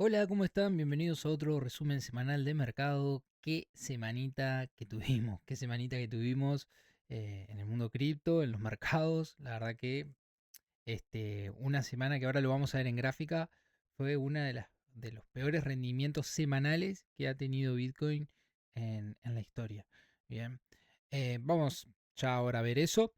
Hola, ¿cómo están? Bienvenidos a otro resumen semanal de mercado. Qué semanita que tuvimos, qué semanita que tuvimos en el mundo cripto, en los mercados. La verdad que una semana que ahora lo vamos a ver en gráfica fue una de los peores rendimientos semanales que ha tenido Bitcoin en la historia. Bien, vamos ya ahora a ver eso.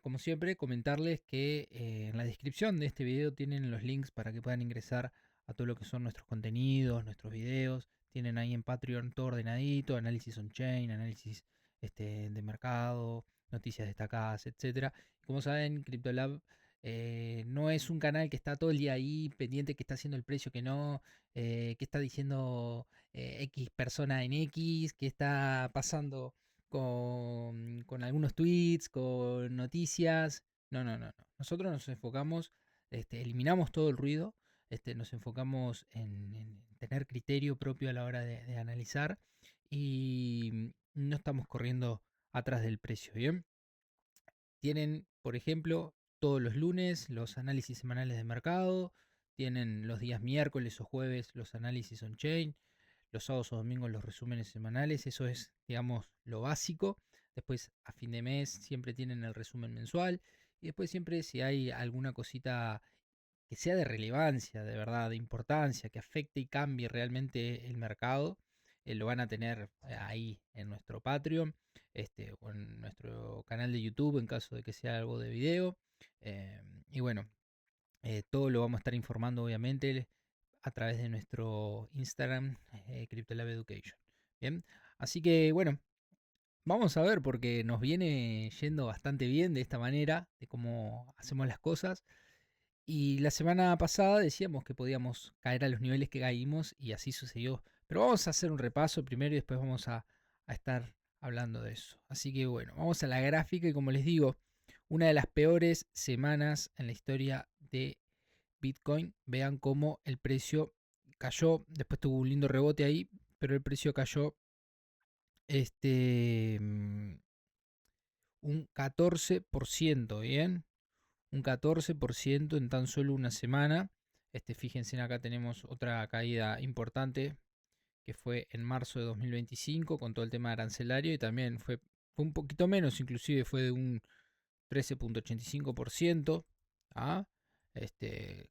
Como siempre, comentarles que en la descripción de este video tienen los links para que puedan ingresar a todo lo que son nuestros contenidos, nuestros videos. Tienen ahí en Patreon todo ordenadito, análisis on-chain, análisis de mercado, noticias destacadas, etcétera. Como saben, CryptoLab no es un canal que está todo el día ahí pendiente que está haciendo el precio, que no, que está diciendo X persona en X, que está pasando con algunos tweets, con noticias. No, no, no, no. Nosotros nos enfocamos, eliminamos todo el ruido, nos enfocamos en tener criterio propio a la hora de analizar y no estamos corriendo atrás del precio, ¿bien? Tienen, por ejemplo, todos los lunes los análisis semanales de mercado, tienen los días miércoles o jueves los análisis on-chain, los sábados o domingos los resúmenes semanales, eso es, digamos, lo básico. Después, a fin de mes, siempre tienen el resumen mensual. Y después siempre si hay alguna cosita que sea de relevancia, de verdad, de importancia, que afecte y cambie realmente el mercado, lo van a tener ahí en nuestro Patreon, o en nuestro canal de YouTube en caso de que sea algo de video. Y bueno, todo lo vamos a estar informando obviamente a través de nuestro Instagram, CryptoLab Education. Bien, así que bueno, vamos a ver porque nos viene yendo bastante bien de esta manera, de cómo hacemos las cosas. Y la semana pasada decíamos que podíamos caer a los niveles que caímos y así sucedió. Pero vamos a hacer un repaso primero y después vamos a estar hablando de eso. Así que bueno, vamos a la gráfica y como les digo, una de las peores semanas en la historia de Bitcoin. Vean cómo el precio cayó, después tuvo un lindo rebote ahí, pero el precio cayó este un 14%, ¿bien? Un 14% en tan solo una semana. Fíjense, acá tenemos otra caída importante que fue en marzo de 2025 con todo el tema arancelario y también fue un poquito menos, inclusive fue de un 13,85%. ¿Ah?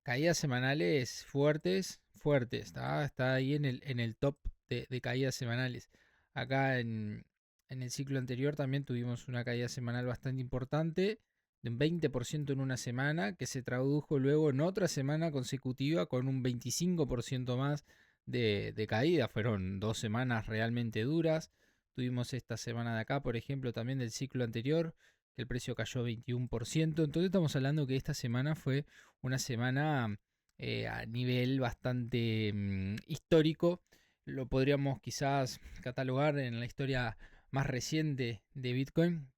Caídas semanales fuertes, fuertes. Está ahí en el top de caídas semanales. Acá en el ciclo anterior también tuvimos una caída semanal bastante importante, de un 20% en una semana, que se tradujo luego en otra semana consecutiva con un 25% más de caída. Fueron 2 semanas realmente duras. Tuvimos esta semana de acá, por ejemplo, también del ciclo anterior, que el precio cayó 21%. Entonces estamos hablando que esta semana fue una semana a nivel bastante histórico. Lo podríamos quizás catalogar en la historia más reciente de Bitcoin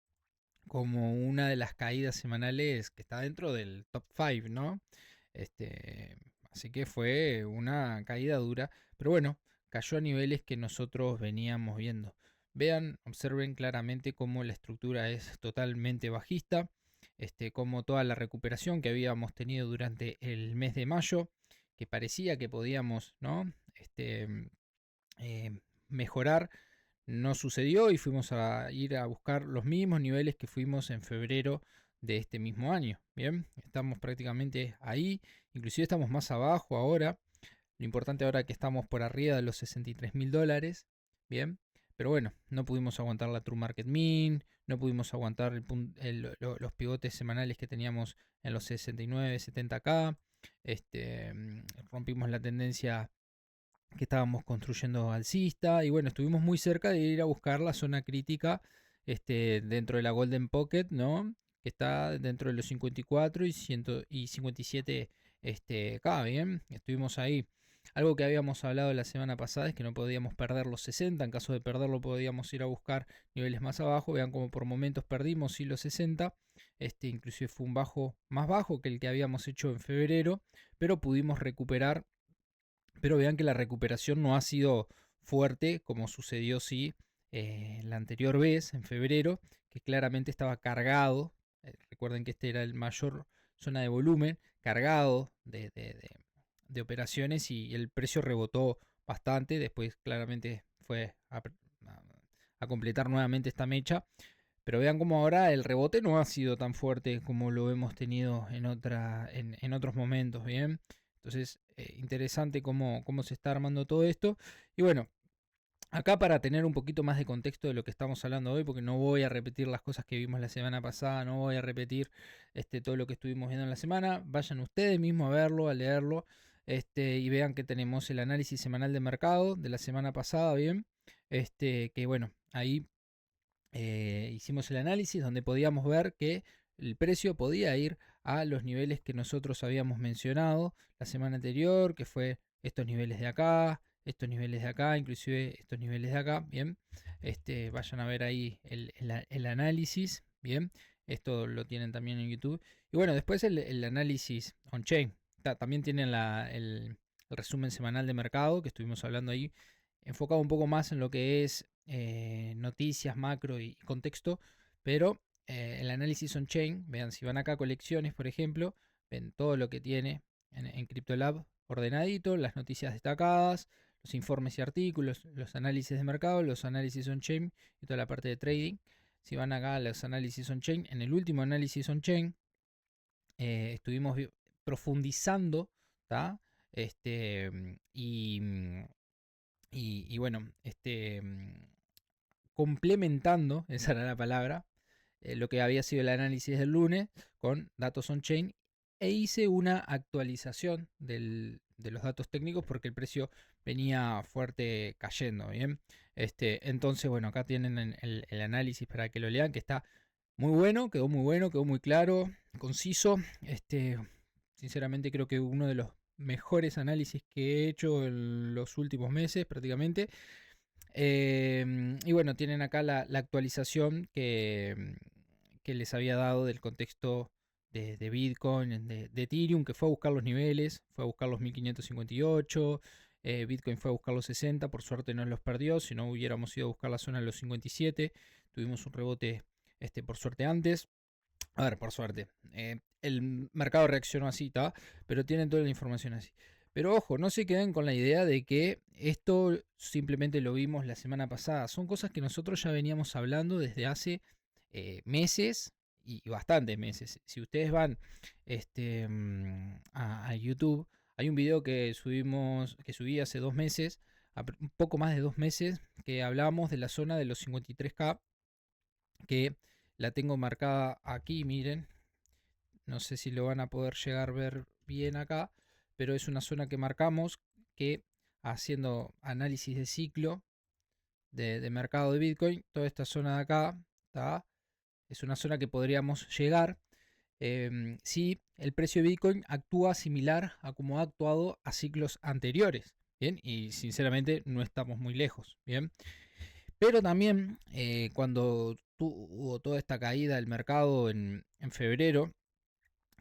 como una de las caídas semanales que está dentro del top 5, ¿no? Así que fue una caída dura, pero bueno, cayó a niveles que nosotros veníamos viendo. Vean, observen claramente cómo la estructura es totalmente bajista, como toda la recuperación que habíamos tenido durante el mes de mayo, que parecía que podíamos, ¿no? Mejorar, no sucedió y fuimos a ir a buscar los mismos niveles que fuimos en febrero de este mismo año. Bien, estamos prácticamente ahí, inclusive estamos más abajo ahora. Lo importante ahora es que estamos por arriba de los $63.000. Bien, pero bueno, no pudimos aguantar la True Market Mean, no pudimos aguantar los pivotes semanales que teníamos en los 69, 70K. Rompimos la tendencia que estábamos construyendo alcista y bueno, estuvimos muy cerca de ir a buscar la zona crítica dentro de la Golden Pocket, ¿no? Que está dentro de los 54 y 57 K, bien, estuvimos ahí. Algo que habíamos hablado la semana pasada es que no podíamos perder los 60, en caso de perderlo podíamos ir a buscar niveles más abajo, vean como por momentos perdimos sí los 60, inclusive fue un bajo más bajo que el que habíamos hecho en febrero, pero pudimos recuperar, pero vean que la recuperación no ha sido fuerte como sucedió sí la anterior vez, en febrero, que claramente estaba cargado. Recuerden que este era el mayor zona de volumen, cargado de operaciones y el precio rebotó bastante. Después claramente fue a completar nuevamente esta mecha. Pero vean cómo ahora el rebote no ha sido tan fuerte como lo hemos tenido en otros momentos, ¿bien? Entonces, interesante cómo se está armando todo esto. Y bueno, acá para tener un poquito más de contexto de lo que estamos hablando hoy, porque no voy a repetir las cosas que vimos la semana pasada, no voy a repetir todo lo que estuvimos viendo en la semana, vayan ustedes mismos a verlo, a leerlo, y vean que tenemos el análisis semanal de mercado de la semana pasada, bien, que bueno, ahí hicimos el análisis donde podíamos ver que el precio podía ir a los niveles que nosotros habíamos mencionado la semana anterior, que fue estos niveles de acá, estos niveles de acá, inclusive estos niveles de acá, bien, vayan a ver ahí el análisis, bien, esto lo tienen también en YouTube. Y bueno, después el análisis on-chain, también tienen el resumen semanal de mercado que estuvimos hablando ahí, enfocado un poco más en lo que es noticias, macro y contexto, pero el análisis on-chain, vean, si van acá a colecciones, por ejemplo, ven todo lo que tiene en CryptoLab ordenadito, las noticias destacadas, los informes y artículos, los análisis de mercado, los análisis on-chain y toda la parte de trading. Si van acá a los análisis on-chain, en el último análisis on-chain estuvimos profundizando, ¿tá? Y, y bueno, complementando, esa era la palabra, lo que había sido el análisis del lunes con datos on-chain e hice una actualización de los datos técnicos porque el precio venía fuerte cayendo, ¿bien? Entonces, bueno, acá tienen el análisis para que lo lean, que está muy bueno, quedó muy claro, conciso. Sinceramente creo que uno de los mejores análisis que he hecho en los últimos meses prácticamente. Y bueno, tienen acá la actualización que les había dado del contexto de Bitcoin, de Ethereum, que fue a buscar los niveles, fue a buscar los 1558, Bitcoin fue a buscar los 60, por suerte no los perdió, si no hubiéramos ido a buscar la zona de los 57, tuvimos un rebote por suerte antes. A ver, por suerte. El mercado reaccionó así, ¿está? Pero tienen toda la información así. Pero ojo, no se queden con la idea de que esto simplemente lo vimos la semana pasada. Son cosas que nosotros ya veníamos hablando desde hace meses y bastantes meses. Si ustedes van a YouTube, hay un video que subí hace 2 meses, un poco más de 2 meses, que hablábamos de la zona de los 53K, que la tengo marcada aquí, miren. No sé si lo van a poder llegar a ver bien acá, pero es una zona que marcamos que haciendo análisis de ciclo de mercado de Bitcoin, toda esta zona de acá, ¿tá? Es una zona que podríamos llegar si el precio de Bitcoin actúa similar a como ha actuado a ciclos anteriores. Bien, y sinceramente no estamos muy lejos. Bien, pero también cuando hubo toda esta caída del mercado en febrero,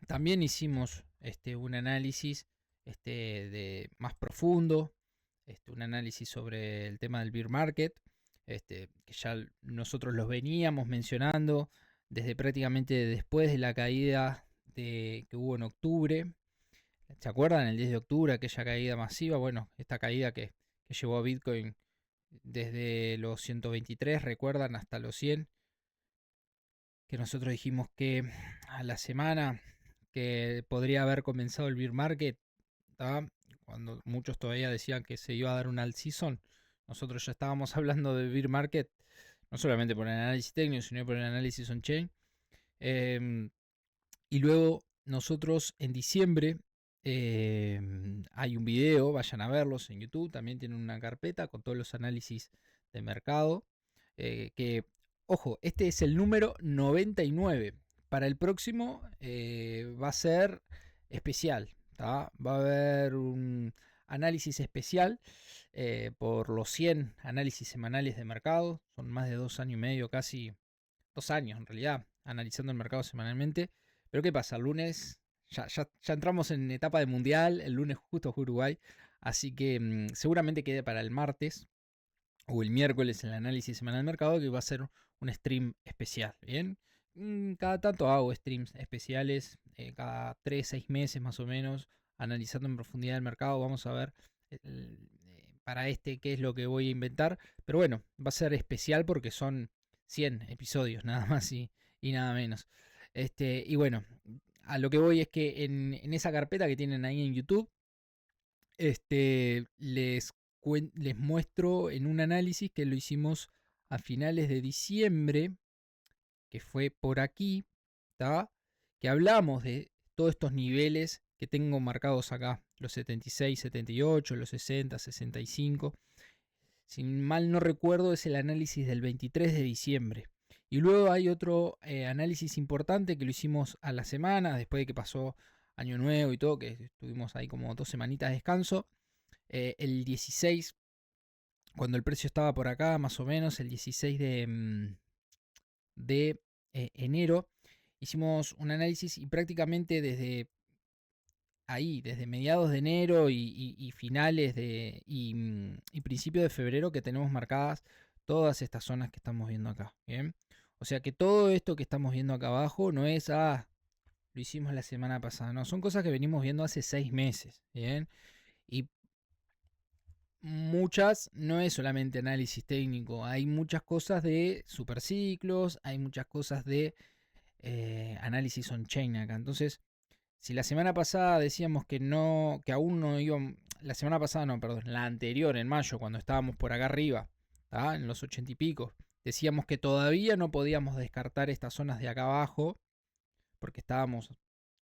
también hicimos un análisis más profundo, un análisis sobre el tema del bear market, que ya nosotros los veníamos mencionando desde prácticamente después de la caída que hubo en octubre. ¿Se acuerdan? El 10 de octubre, aquella caída masiva. Bueno, esta caída que llevó a Bitcoin desde los 123, recuerdan, hasta los 100, que nosotros dijimos que a la semana que podría haber comenzado el bear market, ¿tá? Cuando muchos todavía decían que se iba a dar un alt season, nosotros ya estábamos hablando de bear market, no solamente por el análisis técnico, sino por el análisis on-chain. Y luego nosotros en diciembre hay un video, vayan a verlos en YouTube, también tienen una carpeta con todos los análisis de mercado, que, ojo, este es el número 99. Para el próximo va a ser especial, ¿tá? Va a haber un análisis especial por los 100 análisis semanales de mercado, son más de 2 años y medio, casi 2 años en realidad, analizando el mercado semanalmente. Pero ¿qué pasa? El lunes ya entramos en etapa de mundial, el lunes justo fue Uruguay, así que seguramente quede para el martes o el miércoles el análisis semanal del mercado, que va a ser un stream especial, ¿bien? Cada tanto hago streams especiales, cada 3, 6 meses más o menos, analizando en profundidad el mercado. Vamos a ver para qué es lo que voy a inventar. Pero bueno, va a ser especial porque son 100 episodios, nada más y nada menos. Y bueno, a lo que voy es que en esa carpeta que tienen ahí en YouTube, les muestro en un análisis que lo hicimos a finales de diciembre, que fue por aquí, ¿tá? Que hablamos de todos estos niveles que tengo marcados acá, los 76, 78, los 60, 65. Si mal no recuerdo, es el análisis del 23 de diciembre. Y luego hay otro análisis importante que lo hicimos a la semana, después de que pasó Año Nuevo y todo, que estuvimos ahí como 2 semanitas de descanso. El 16, cuando el precio estaba por acá, más o menos, el 16 de enero, hicimos un análisis y prácticamente desde ahí, desde mediados de enero y finales y principios de febrero, que tenemos marcadas todas estas zonas que estamos viendo acá. ¿Bien? O sea que todo esto que estamos viendo acá abajo no es, lo hicimos la semana pasada, no, son cosas que venimos viendo hace 6 meses. ¿Bien? Y muchas no es solamente análisis técnico, hay muchas cosas de superciclos, hay muchas cosas de análisis on-chain acá. Entonces, si la semana pasada decíamos que no, que aún no íbamos, la semana pasada no, perdón, la anterior, en mayo, cuando estábamos por acá arriba, en los 80 y pico, decíamos que todavía no podíamos descartar estas zonas de acá abajo, porque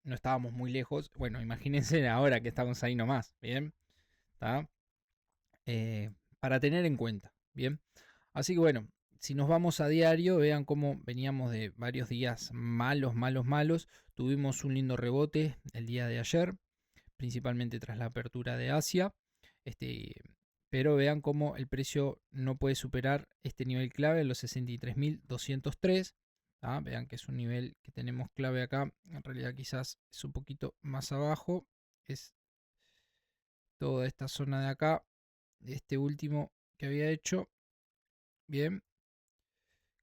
no estábamos muy lejos. Bueno, imagínense ahora que estamos ahí nomás, ¿bien? ¿Tá? Para tener en cuenta, ¿bien? Así que bueno, si nos vamos a diario, vean cómo veníamos de varios días malos, malos, malos. Tuvimos un lindo rebote el día de ayer, principalmente tras la apertura de Asia. Pero vean cómo el precio no puede superar este nivel clave, los 63.203. Vean que es un nivel que tenemos clave acá. En realidad quizás es un poquito más abajo. Es toda esta zona de acá, este último que había hecho. Bien,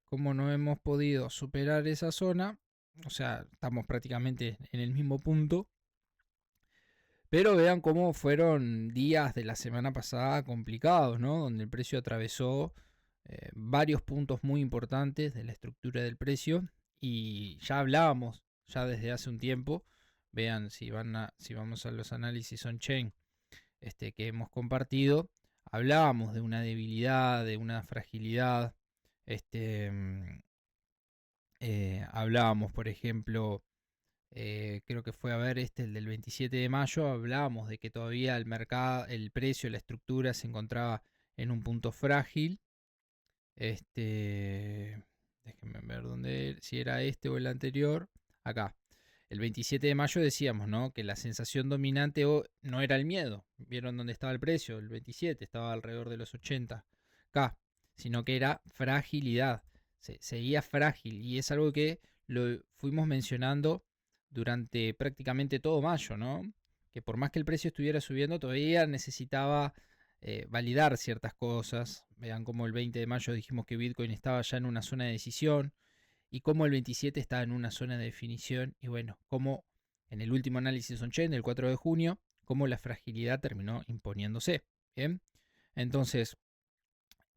como no hemos podido superar esa zona, o sea, estamos prácticamente en el mismo punto. Pero vean cómo fueron días de la semana pasada complicados, ¿no? Donde el precio atravesó varios puntos muy importantes de la estructura del precio. Y ya hablábamos, ya desde hace un tiempo. Vean, si vamos a los análisis on-chain que hemos compartido, hablábamos de una debilidad, de una fragilidad. Hablábamos, por ejemplo, creo que fue a ver el del 27 de mayo, hablábamos de que todavía el mercado, el precio, la estructura se encontraba en un punto frágil. Déjenme ver dónde, si era este o el anterior. Acá. El 27 de mayo decíamos, ¿no? Que la sensación dominante no era el miedo. ¿Vieron dónde estaba el precio? El 27 estaba alrededor de los 80K, sino que era fragilidad. Seguía frágil y es algo que lo fuimos mencionando durante prácticamente todo mayo, ¿no? Que por más que el precio estuviera subiendo, todavía necesitaba validar ciertas cosas. Vean cómo el 20 de mayo dijimos que Bitcoin estaba ya en una zona de decisión y cómo el 27 estaba en una zona de definición. Y bueno, como en el último análisis on-chain del 4 de junio, cómo la fragilidad terminó imponiéndose. Bien, entonces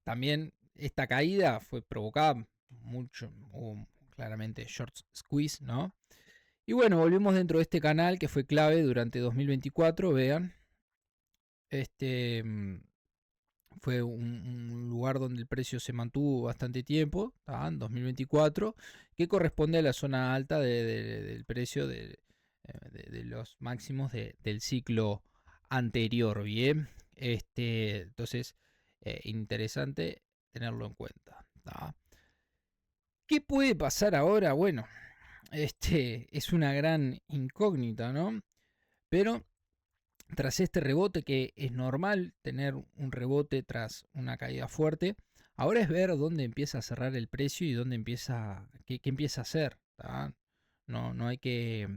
también esta caída fue provocada mucho, claramente short squeeze, ¿no? Y bueno, volvimos dentro de este canal que fue clave durante 2024, vean. Fue un lugar donde el precio se mantuvo bastante tiempo, en 2024, que corresponde a la zona alta del precio de los máximos del ciclo anterior, ¿bien? Entonces, interesante tenerlo en cuenta. ¿Qué puede pasar ahora? Bueno, es una gran incógnita, ¿no? Pero tras este rebote, que es normal tener un rebote tras una caída fuerte, ahora es ver dónde empieza a cerrar el precio y dónde qué empieza a hacer. No hay que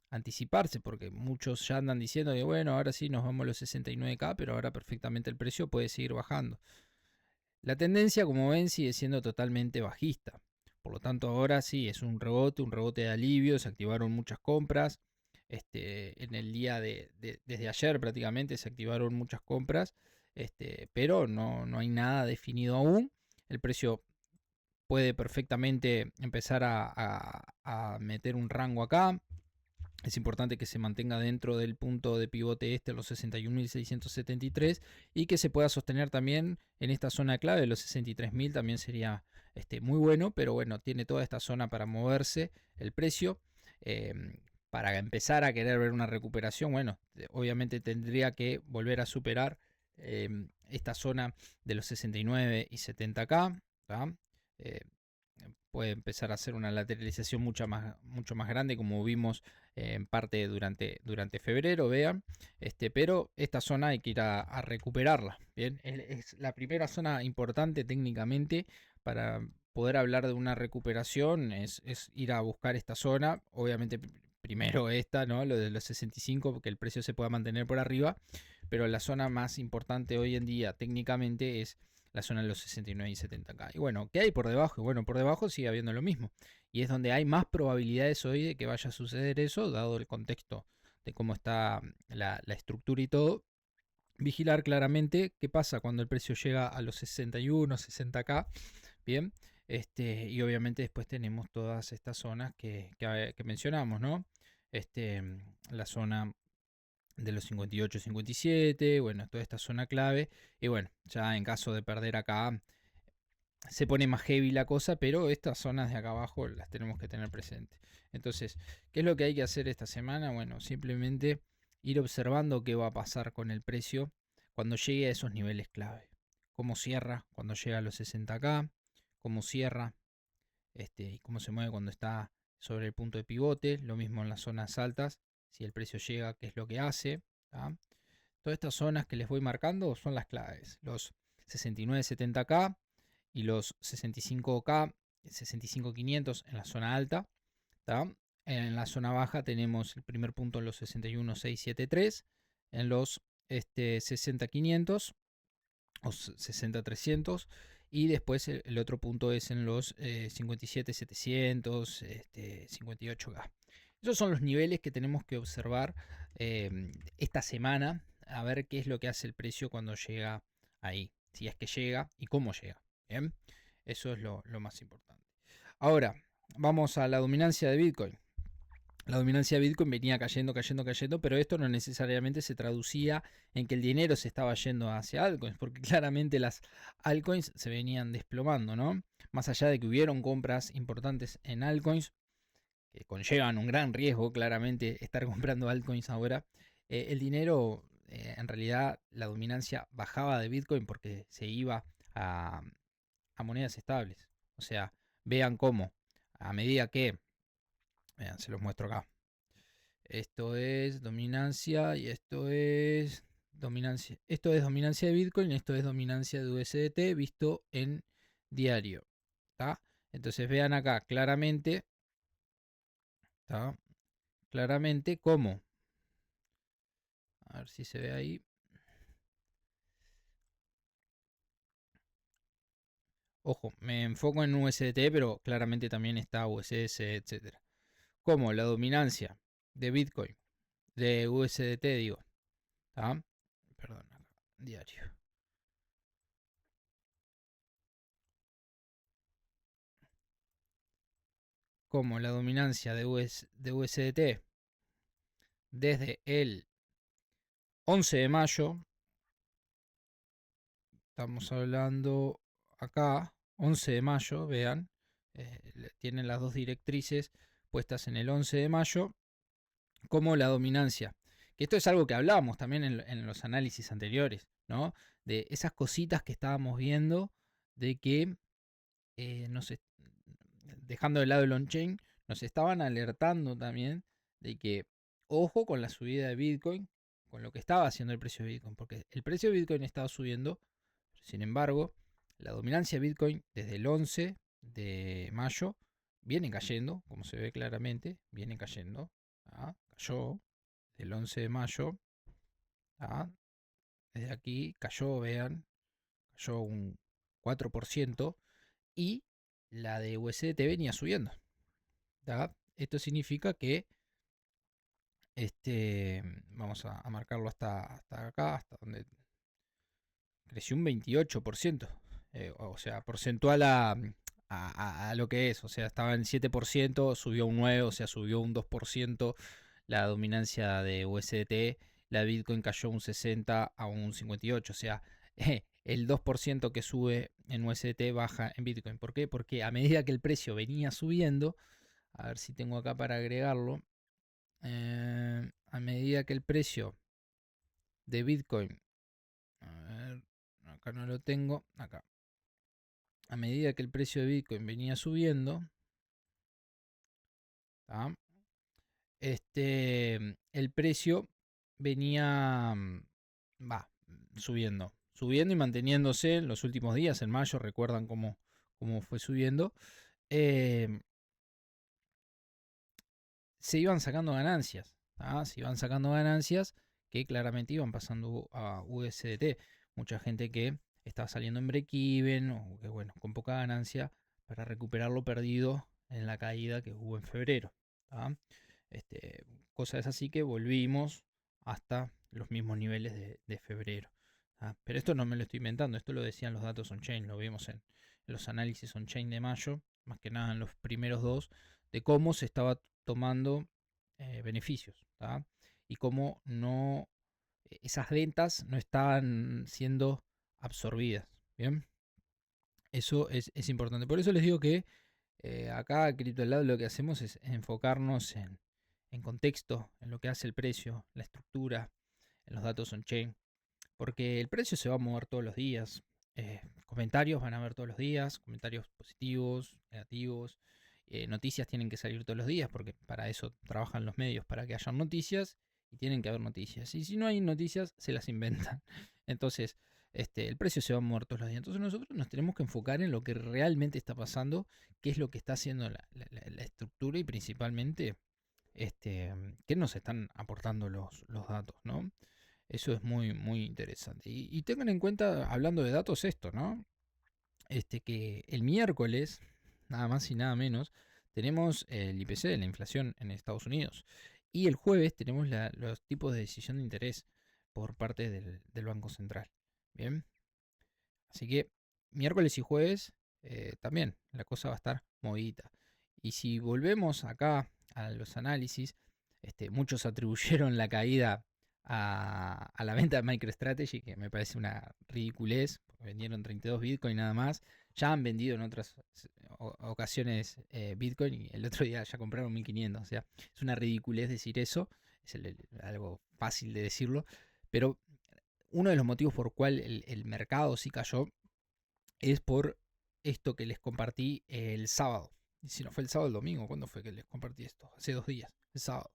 anticiparse porque muchos ya andan diciendo que bueno, ahora sí nos vamos a los 69K, pero ahora perfectamente el precio puede seguir bajando. La tendencia, como ven, sigue siendo totalmente bajista. Por lo tanto, ahora sí es un rebote de alivio, se activaron muchas compras. en el día desde ayer prácticamente se activaron muchas compras, pero no hay nada definido aún. El precio puede perfectamente empezar a meter un rango acá. Es importante que se mantenga dentro del punto de pivote los 61.673 y que se pueda sostener también en esta zona clave de los 63.000 también sería muy bueno, pero bueno, tiene toda esta zona para moverse el precio. Eh, para empezar a querer ver una recuperación, bueno, obviamente tendría que volver a superar esta zona de los 69 y 70K. Eh, puede empezar a hacer una lateralización mucho más grande, como vimos en parte durante febrero, vean. Pero esta zona hay que ir a recuperarla. Bien, es la primera zona importante técnicamente para poder hablar de una recuperación, es ir a buscar esta zona. Obviamente primero esta, ¿no? Lo de los 65, porque el precio se pueda mantener por arriba, pero la zona más importante hoy en día técnicamente es la zona de los 69 y 70K. Y bueno, ¿qué hay por debajo? Y bueno, por debajo sigue habiendo lo mismo. Y es donde hay más probabilidades hoy de que vaya a suceder eso, dado el contexto de cómo está la estructura y todo. Vigilar claramente qué pasa cuando el precio llega a los 61, 60K. Bien. Y obviamente después tenemos todas estas zonas que mencionamos, ¿no? La zona de los 58, 57, bueno, toda esta zona clave. Y bueno, ya en caso de perder acá, se pone más heavy la cosa, pero estas zonas de acá abajo las tenemos que tener presentes. Entonces, ¿qué es lo que hay que hacer esta semana? Bueno, simplemente ir observando qué va a pasar con el precio cuando llegue a esos niveles clave. Cómo cierra cuando llega a los 60K, cómo cierra y cómo se mueve cuando está sobre el punto de pivote. Lo mismo en las zonas altas, si el precio llega, qué es lo que hace. ¿Tá? Todas estas zonas que les voy marcando son las claves. Los 69-70K y los 65K, 65-500 en la zona alta. ¿Tá? En la zona baja tenemos el primer punto en los 61.673, en los 60-500 o 60-300 y después el otro punto es en los 57-700, 58K. Esos son los niveles que tenemos que observar esta semana, a ver qué es lo que hace el precio cuando llega ahí, si es que llega y cómo llega. ¿Bien? Eso es lo más importante. Ahora, vamos a la dominancia de Bitcoin. La dominancia de Bitcoin venía cayendo, pero esto no necesariamente se traducía en que el dinero se estaba yendo hacia altcoins, porque claramente las altcoins se venían desplomando, ¿no? Más allá de que hubieron compras importantes en altcoins, que conllevan un gran riesgo, claramente, estar comprando altcoins ahora, el dinero, en realidad, la dominancia bajaba de Bitcoin porque se iba a monedas estables. O sea, vean cómo, a medida que, vean, se los muestro acá. Esto es dominancia y esto es dominancia. Esto es dominancia de Bitcoin, esto es dominancia de USDT visto en diario. ¿Tá? Entonces vean acá claramente, ¿tá? Claramente cómo. A ver si se ve ahí. Ojo, me enfoco en USDT, pero claramente también está USS, etcétera. Como la dominancia de Bitcoin, de USDT, digo. ¿Tá? Perdón, diario. Como la dominancia de USDT desde el 11 de mayo, estamos hablando acá, 11 de mayo, vean, tienen las dos directrices puestas en el 11 de mayo, como la dominancia. Que esto es algo que hablábamos también en los análisis anteriores, ¿no? De esas cositas que estábamos viendo, de que, no sé, dejando de lado el on-chain, nos estaban alertando también de que, ojo con la subida de Bitcoin, con lo que estaba haciendo el precio de Bitcoin, porque el precio de Bitcoin estaba subiendo, sin embargo, la dominancia de Bitcoin desde el 11 de mayo viene cayendo, como se ve claramente, viene cayendo, cayó del 11 de mayo, desde aquí cayó, vean, cayó un 4% y la de USDT venía subiendo. ¿Tá? Esto significa que Vamos a marcarlo hasta acá, hasta donde creció un 28%. O sea, porcentual a lo que es. O sea, estaba en 7%, subió un 9%, o sea, subió un 2% la dominancia de USDT. La Bitcoin cayó un 60 a un 58. O sea, el 2% que sube en USDT baja en Bitcoin. ¿Por qué? Porque a medida que el precio venía subiendo, a ver si tengo acá para agregarlo, a medida que el precio de Bitcoin, a ver, acá no lo tengo, acá. A medida que el precio de Bitcoin venía subiendo, ¿tá? El precio venía, subiendo, subiendo y manteniéndose en los últimos días. En mayo, recuerdan cómo fue subiendo. Eh, Se iban sacando ganancias, ¿tá? Se iban sacando ganancias que claramente iban pasando a USDT. Mucha gente que estaba saliendo en break-even o que, bueno, con poca ganancia para recuperar lo perdido en la caída que hubo en febrero, ¿tá? Este, Cosas así que volvimos hasta los mismos niveles de febrero, ¿tá? Pero esto no me lo estoy inventando, esto lo decían los datos on-chain, lo vimos en los análisis on-chain de mayo, más que nada en los primeros dos, de cómo se estaba tomando beneficios, ¿tá? Y cómo no, esas ventas no estaban siendo absorbidas. Bien, eso es importante. Por eso les digo que acá, CryptoLab, lo que hacemos es enfocarnos en contexto, en lo que hace el precio, la estructura, en los datos on-chain, porque el precio se va a mover todos los días. Comentarios van a haber todos los días, comentarios positivos, negativos. Noticias tienen que salir todos los días, porque para eso trabajan los medios, para que haya noticias y tienen que haber noticias. Y si no hay noticias, se las inventan. Entonces, el precio se va a mover todos los días. Entonces nosotros nos tenemos que enfocar en lo que realmente está pasando, qué es lo que está haciendo la estructura y principalmente qué nos están aportando los datos, ¿no? Eso es muy, muy interesante. Y tengan en cuenta, hablando de datos, esto, ¿no? Que el miércoles, nada más y nada menos, tenemos el IPC, la inflación en Estados Unidos. Y el jueves tenemos los tipos de decisión de interés por parte del Banco Central. Bien. Así que miércoles y jueves también la cosa va a estar movidita. Y si volvemos acá a los análisis, muchos atribuyeron la caída a la venta de MicroStrategy, que me parece una ridiculez, porque vendieron 32 Bitcoin nada más. Ya han vendido en otras ocasiones Bitcoin y el otro día ya compraron 1500. O sea, es una ridiculez decir eso, es algo fácil de decirlo, pero uno de los motivos por cual el mercado sí cayó es por esto que les compartí el sábado. Y si no fue el sábado, el domingo, ¿cuándo fue que les compartí esto? Hace 2 días, el sábado.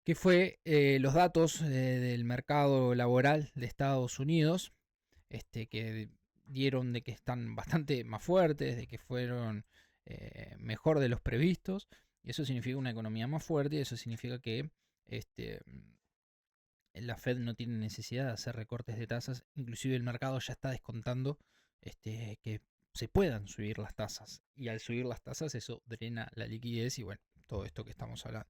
Que fue los datos del mercado laboral de Estados Unidos, que dieron de que están bastante más fuertes, de que fueron mejor de los previstos. Y eso significa una economía más fuerte, y eso significa que la Fed no tiene necesidad de hacer recortes de tasas, inclusive el mercado ya está descontando que se puedan subir las tasas. Y al subir las tasas eso drena la liquidez y bueno, todo esto que estamos hablando.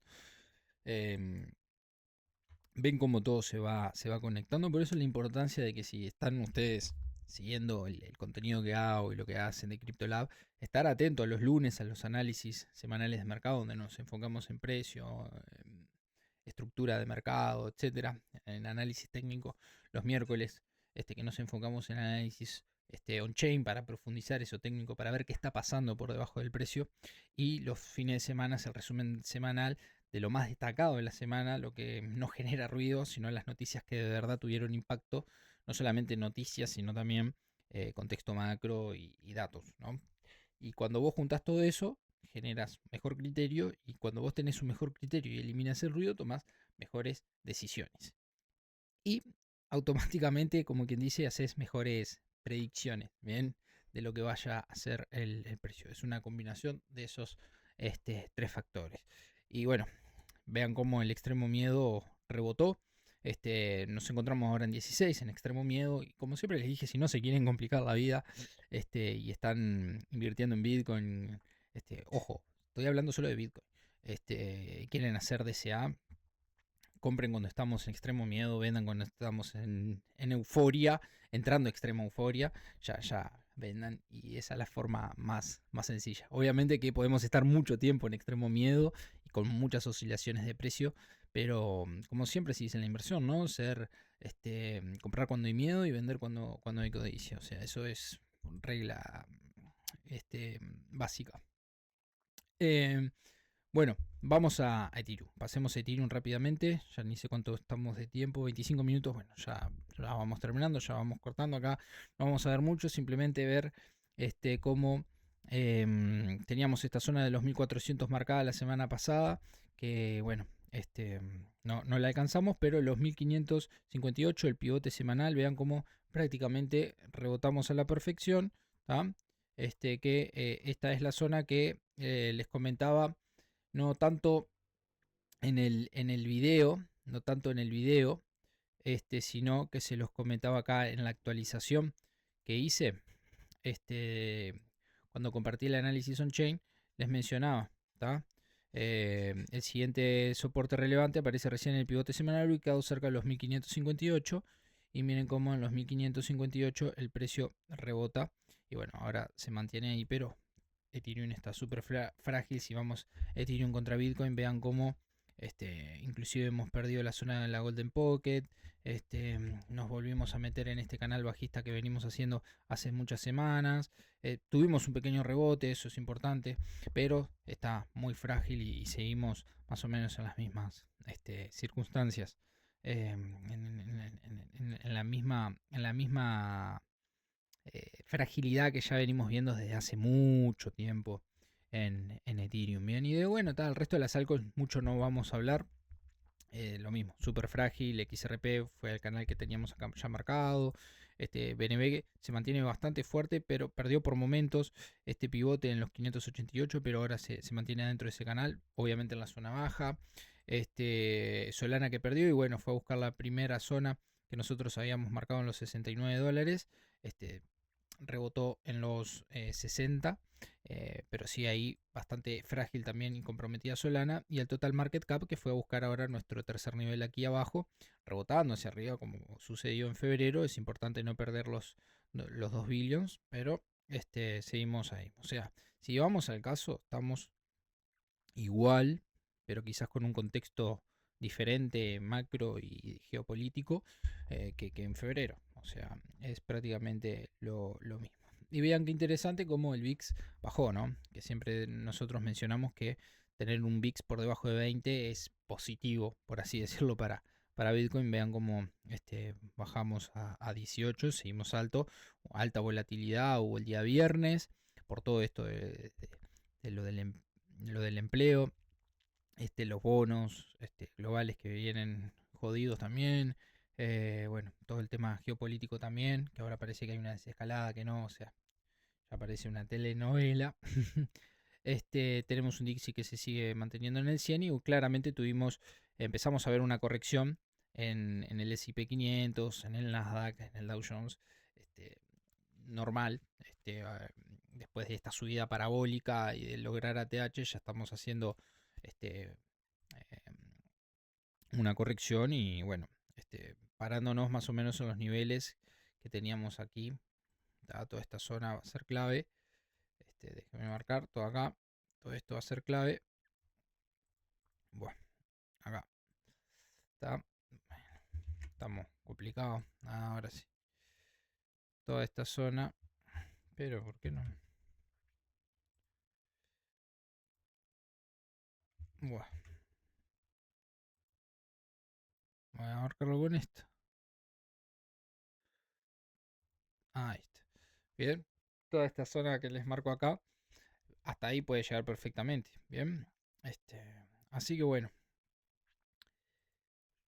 Ven cómo todo se va conectando, por eso la importancia de que si están ustedes siguiendo el contenido que hago y lo que hacen de CryptoLab, estar atento a los lunes a los análisis semanales de mercado donde nos enfocamos en precio, estructura de mercado, etcétera, en análisis técnico, los miércoles que nos enfocamos en análisis on-chain para profundizar eso técnico, para ver qué está pasando por debajo del precio, y los fines de semana es el resumen semanal de lo más destacado de la semana, lo que no genera ruido, sino las noticias que de verdad tuvieron impacto, no solamente noticias, sino también contexto macro y datos, ¿no? Y cuando vos juntás todo eso, generas mejor criterio, y cuando vos tenés un mejor criterio y eliminas el ruido, tomás mejores decisiones. Y automáticamente, como quien dice, haces mejores predicciones, ¿bien? De lo que vaya a ser el precio. Es una combinación de esos tres factores. Y bueno, vean cómo el extremo miedo rebotó. Nos encontramos ahora en 16 en extremo miedo, y como siempre les dije, si no se quieren complicar la vida y están invirtiendo en Bitcoin, ojo, estoy hablando solo de Bitcoin, quieren hacer DCA, compren cuando estamos en extremo miedo, vendan cuando estamos en euforia, entrando a extrema euforia, ya vendan, y esa es la forma más sencilla. Obviamente que podemos estar mucho tiempo en extremo miedo y con muchas oscilaciones de precio, pero como siempre se dice en la inversión, ¿no? Comprar cuando hay miedo y vender cuando hay codicia. O sea, eso es regla básica. Eh, bueno, vamos a Ethereum. Pasemos a Ethereum rápidamente. Ya ni sé cuánto estamos de tiempo. 25 minutos. Bueno, ya vamos terminando. Ya vamos cortando acá. No vamos a ver mucho. Simplemente ver cómo teníamos esta zona de los 1400 marcada la semana pasada. Que bueno, no la alcanzamos. Pero los 1558, el pivote semanal. Vean cómo prácticamente rebotamos a la perfección. Esta es la zona que les comentaba, no tanto en el video, no tanto en el video, sino que se los comentaba acá en la actualización que hice, este, cuando compartí el análisis on-chain, les mencionaba, el siguiente soporte relevante aparece recién en el pivote semanal ubicado cerca de los 1558 y miren cómo en los 1558 el precio rebota y bueno, ahora se mantiene ahí, pero Ethereum está súper frágil. Si vamos Ethereum contra Bitcoin, vean cómo inclusive hemos perdido la zona de la Golden Pocket. Nos volvimos a meter en este canal bajista que venimos haciendo hace muchas semanas. Tuvimos un pequeño rebote, eso es importante, pero está muy frágil y seguimos más o menos en las mismas circunstancias. En la misma fragilidad que ya venimos viendo desde hace mucho tiempo en Ethereum. Bien, y de bueno, el resto de las altcoins mucho no vamos a hablar. Lo mismo, súper frágil. XRP fue el canal que teníamos acá ya marcado. BNB se mantiene bastante fuerte, pero perdió por momentos este pivote en los 588, pero ahora se mantiene dentro de ese canal, obviamente en la zona baja. Solana que perdió y bueno, fue a buscar la primera zona que nosotros habíamos marcado en los $69. Rebotó en los 60, pero sí ahí bastante frágil también y comprometida Solana, y el total market cap que fue a buscar ahora nuestro tercer nivel aquí abajo, rebotando hacia arriba como sucedió en febrero. Es importante no perder los 2 billions, pero seguimos ahí. O sea, si vamos al caso, estamos igual, pero quizás con un contexto diferente macro y geopolítico que en febrero. O sea, es prácticamente lo mismo. Y vean qué interesante cómo el VIX bajó, ¿no? Que siempre nosotros mencionamos que tener un VIX por debajo de 20 es positivo, por así decirlo, para Bitcoin. Vean cómo bajamos a 18, seguimos alta volatilidad hubo el día viernes por todo esto de lo del empleo, los bonos globales que vienen jodidos también. Bueno, todo el tema geopolítico también, que ahora parece que hay una desescalada que no, o sea, ya parece una telenovela. Tenemos un Dixie que se sigue manteniendo en el 100 y claramente empezamos a ver una corrección en el S&P 500, en el Nasdaq, en el Dow Jones, normal. Después de esta subida parabólica y de lograr ATH, ya estamos haciendo este, una corrección y bueno, parándonos más o menos en los niveles que teníamos aquí. Toda esta zona va a ser clave. Déjenme marcar todo acá. Todo esto va a ser clave. Bueno, acá está. Estamos complicados. Ahora sí. Toda esta zona. Pero, ¿por qué no? Bueno, voy a marcarlo con esto. Ahí está. Bien. Toda esta zona que les marco acá, hasta ahí puede llegar perfectamente. Bien. Así que bueno,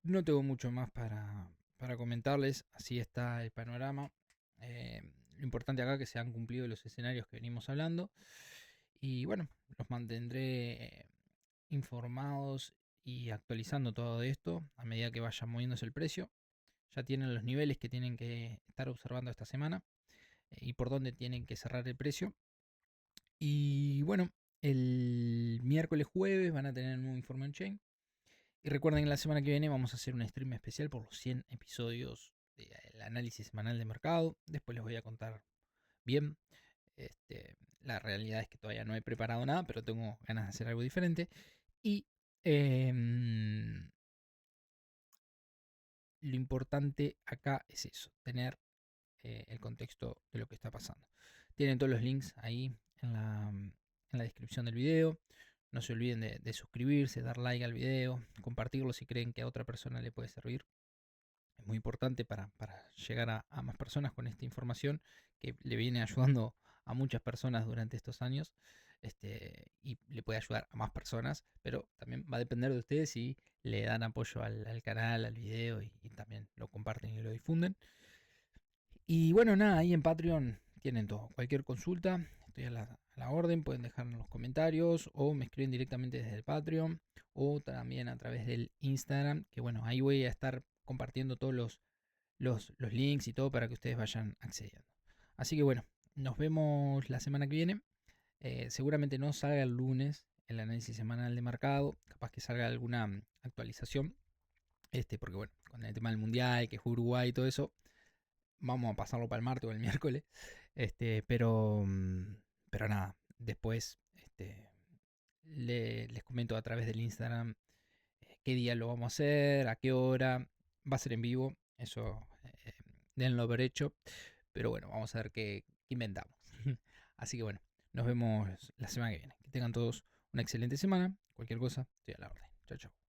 no tengo mucho más para comentarles. Así está el panorama. Lo importante acá es que se han cumplido los escenarios que venimos hablando. Y bueno, los mantendré informados y actualizando todo esto a medida que vaya moviéndose el precio. Ya tienen los niveles que tienen que estar observando esta semana y por dónde tienen que cerrar el precio. Y bueno, el miércoles jueves van a tener un nuevo informe on chain. Y recuerden que la semana que viene vamos a hacer un stream especial por los 100 episodios del análisis semanal de mercado. Después les voy a contar bien. La realidad es que todavía no he preparado nada, pero tengo ganas de hacer algo diferente. Y lo importante acá es eso, tener el contexto de lo que está pasando. Tienen todos los links ahí en la descripción del video. No se olviden de suscribirse, dar like al video, compartirlo si creen que a otra persona le puede servir. Es muy importante para llegar a más personas con esta información que le viene ayudando a muchas personas durante estos años. Y le puede ayudar a más personas, pero también va a depender de ustedes si le dan apoyo al canal, al video y también lo comparten y lo difunden. Y bueno, nada, ahí en Patreon tienen todo. Cualquier consulta, estoy a la orden, pueden dejar en los comentarios o me escriben directamente desde el Patreon o también a través del Instagram, que bueno, ahí voy a estar compartiendo todos los links y todo para que ustedes vayan accediendo. Así que bueno, nos vemos la semana que viene. Seguramente no salga el lunes el análisis semanal de mercado, capaz que salga alguna actualización, porque bueno, con el tema del mundial, que es Uruguay y todo eso, vamos a pasarlo para el martes o el miércoles. Pero nada, después les comento a través del Instagram qué día lo vamos a hacer, a qué hora. Va a ser en vivo, eso denlo por hecho. Pero bueno, vamos a ver qué inventamos. Así que bueno, nos vemos la semana que viene. Que tengan todos una excelente semana. Cualquier cosa, estoy a la orden. Chao, chao.